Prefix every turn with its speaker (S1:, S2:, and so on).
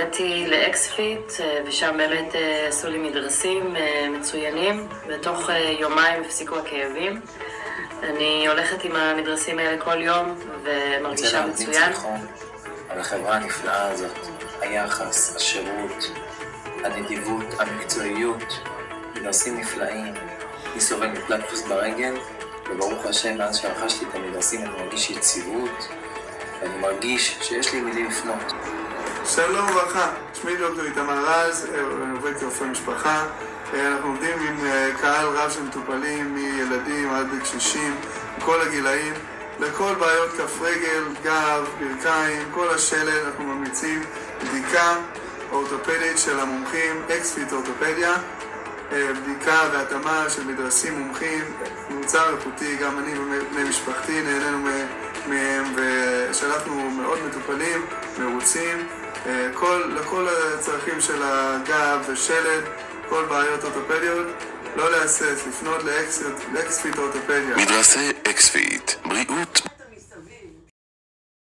S1: הגעתי לאקספיט, ושם באמת עשו לי מדרסים מצוינים. בתוך יומיים הפסיקו הכאבים. אני הולכת עם המדרסים האלה כל יום ומרגישה מצוין.
S2: על החברה הנפלאה הזאת, היחס, השירות, הנדיבות, המקצועיות, מדרסים נפלאים. אני סובל מפלטפוס ברגל, וברוך השם, מאז שרכשתי את המדרסים אני מרגיש יציבות, ואני מרגיש שיש לי מילים לפנות.
S3: שלום וברכה, שמי דוקטור איתמר רז, עובד כרופא משפחה. אנחנו עובדים עם קהל רב של מטופלים, מילדים עד קשישים, כל הגילאים. לכל בעיות כף רגל, גב, ברכיים, כל השלד, אנחנו ממליצים בדיקה אורתופדית של המומחים, אקספיט אורתופדיה, בדיקה והתאמה של מדרסים מומחים, מוצר איכותי, גם אני ובני משפחתי נהנינו מהם, ושלחנו מאוד מטופלים, מרוצים, לכל הצרכים של הגב ושלד, כל בעיות אורתופדיות, לא להסס, לפנות לאקספיט אורתופדיה.
S4: מדרסי אקספיט, בריאות